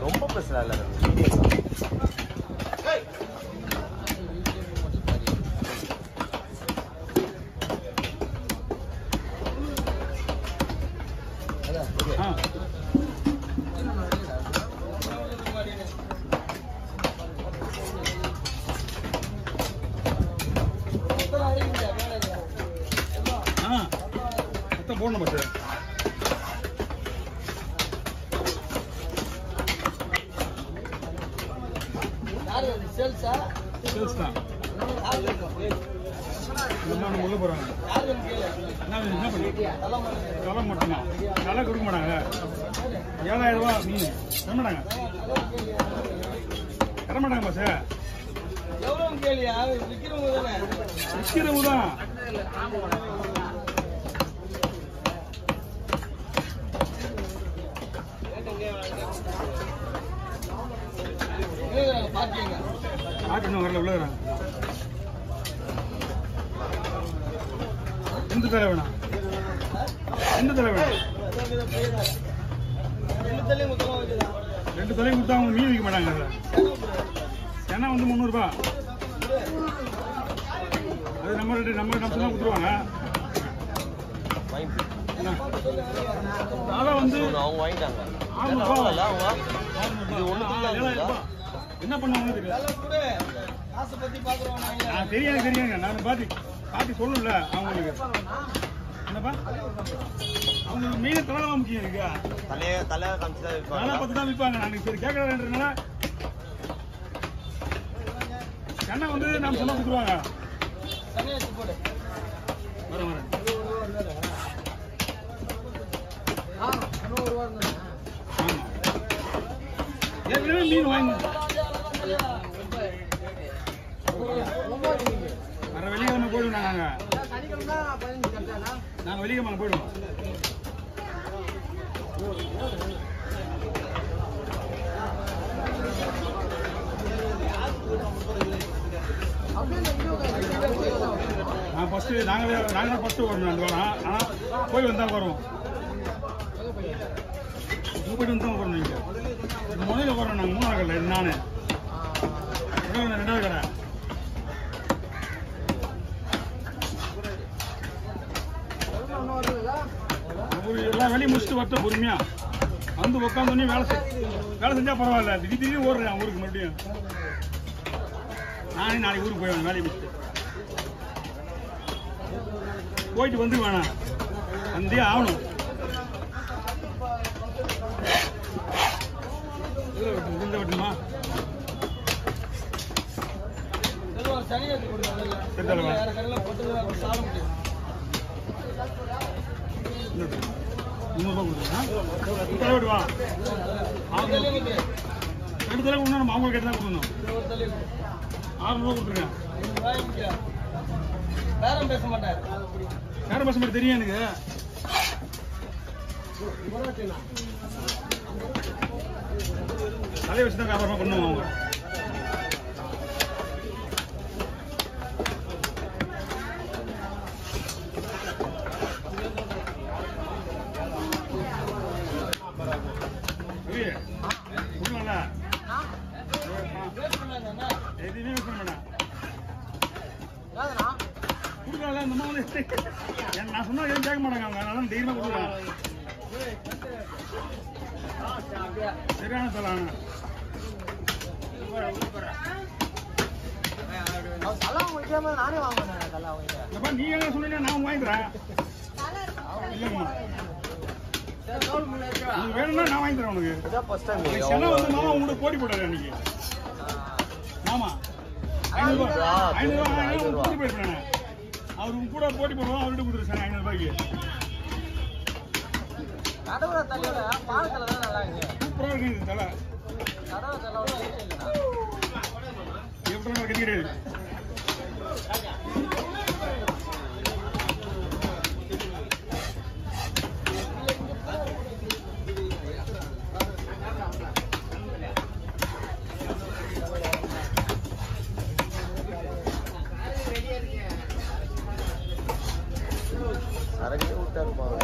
ரொம்ப பிரச்சனை இல்லை. போடணும் பஸ் சேல்ஸ் தான் உள்ள போறாங்க. என்ன பண்ணி தலை மட்டும்தான் தலை கொடுக்க மாட்டாங்க. 7000 ரூபா மீன் தரமாட்டாங்க தரமாட்டாங்க பஸ். விற்கிறவங்க தான் பாட்டு இன்னும் வரல. உள்ளகிறாங்க. எந்த தலை வேணாம்? எந்த தலை வேணும்? 2 தலையும் கொடுத்தா அவங்க மீன் விற்க மாட்டாங்க. ஏன்னா வந்து 300 ரூபா. அது நம்ம தான் கொடுத்துருவாங்க. அதான் வந்து அவங்க வாங்கிட்டாங்க. என்ன பண்ணுவாங்க தெரியாங்க. நான் பாத்தி சொல்லல அவங்களுக்கு. என்னப்பா அவங்களுக்கு மீன் தலை தான் முக்கியம். இருக்கு தலை பார்த்து தான் விற்பாங்க. நான் சரி கேட்கறதுனால எண்ணெய் வந்து நம்ம சொன்னா கொடுத்துருவாங்க. வரேன் ஏற்கனவே மீன் வாங்கி வர வெள்ளிக்கிழமை போயிடுவோம். நாங்கள் வெள்ளிக்கிழமை போயிடுவோம். நான் ஃபர்ஸ்ட் நாங்கள் ஃபர்ஸ்ட் வரணும். அந்த வாரம் ஆனால் போய் வந்தால் வருவோம். போயிட்டு வந்து தான் வரணும். இங்கே முதல்ல வரணும். நாங்கள் 3ஆவது கடை. நான் 2வது கடை. எல்லாம் வேலையை முடிச்சுட்டு வரட்டும் பொறுமையா வந்து உட்காந்தோடனே வேலை செஞ்சா பரவாயில்ல. திடீர்னு ஓடுறேன் ஊருக்கு. மறுபடியும் நானே நாளைக்கு ஊருக்கு போயிடுவேன். வேலையை முடிச்சுட்டு போயிட்டு வந்து வேணாம் வந்தே ஆகணும். வெட்டுமா விடுவா. 2 தலை ஒண்ணு நம்ம அவங்க கேட்டு தான் கொடுக்கணும். 600 ரூபா கொடுத்துருங்க. பேரம் பேச மாட்டேன் தெரியும் எனக்கு. தலையை வச்சுதான் வியாபாரமா பண்ணுவோம் அவங்க. சரியான தலான நானே வாங்குவேன். நீ என்ன சொன்னீங்க நான் வாங்கிக்கிறேன். இல்லைங்கம்மா உனக்கு வேணும்னா நான் வாங்கி தரேன். உனக்கு செலவு வந்து மாமா உங்களுக்கு போட்டி போட்டாரு அன்னைக்கு. மாமா 500 ரூபா போட்டி போயிருப்பேன். அவருக்கு கூட போட்டி போடுவோம். அவர்கிட்ட கொடுத்துருச்சாங்க 500 ரூபாய்க்கு. சூப்பராக இருக்கு இது தலை. எப்படி கிடையாது. சரக்கு விட்டா இருப்பாங்க.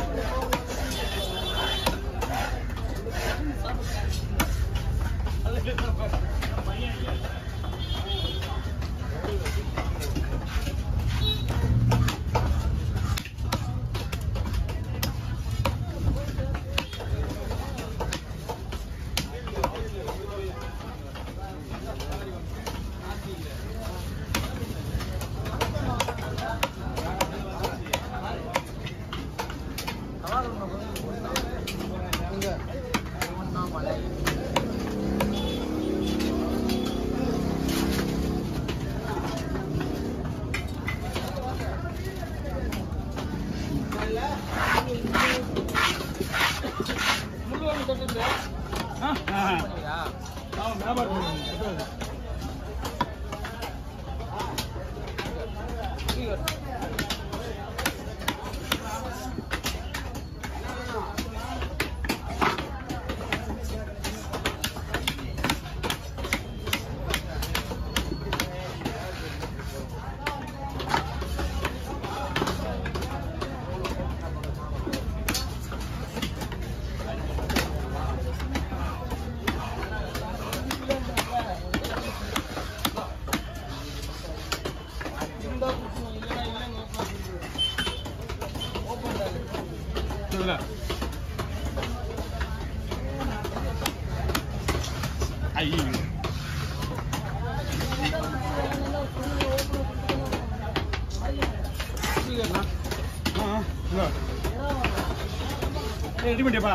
ரெடி பண்ணியப்பா.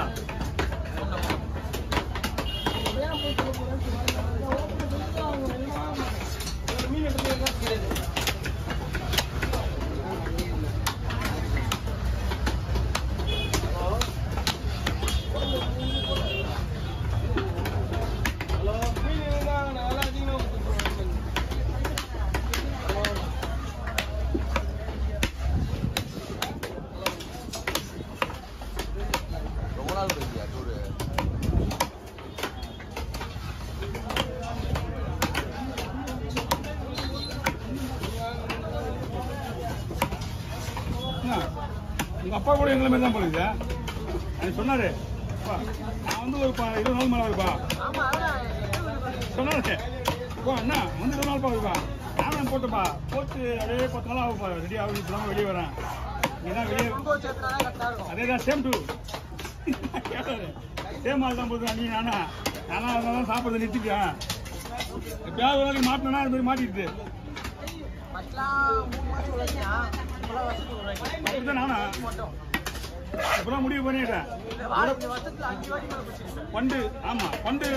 உங்க அப்பா கூட எங்களை மாதிரி தான் போலுங்க. எனக்கு சொன்னாரு நான் வந்து ஒரு 20 நாள் மேலே வருப்பா சொன்னாரு. அண்ணா வந்து 20 நாள் வருப்பா. நானும் போட்டுப்பா போட்டு அப்படியே 10 நாள் ஆகுப்பா. ரெடி ஆகுது. இப்பதான் வெளியே வரேன். நீதான் வெளியே அதேதான் சேம் டூ சேம் ஆள் தான் போதும். நீ நானா அதனால சாப்பிட்றத நிறுத்திட்டேன். எப்பயாவது ஒரு நாளைக்கு மாட்டினா இது மாதிரி மாட்டிடுது. நானா இப்பதான் முடிவு பண்ணிட்டேன். பண்டு ஆமா பண்டு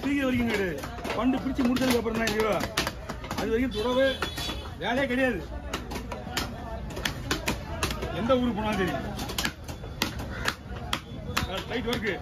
தீங்க வரைக்கும் கேடு. பண்டு பிரிச்சு முடிச்சதுக்கு அப்புறம் தான் இல்லையோ அது வரைக்கும் தொடவே வேலையே கிடையாது. எந்த ஊருக்கு போனாலும் தெரியும். ரைட் ஒர்க்கு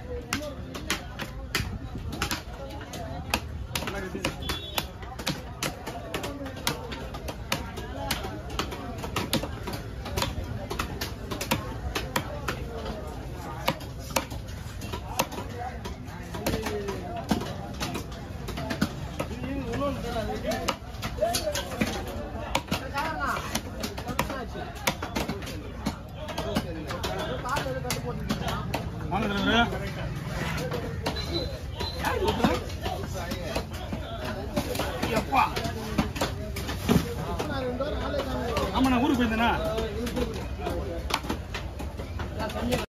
ஆமா நான் ஊருக்கு போயிருந்தேனா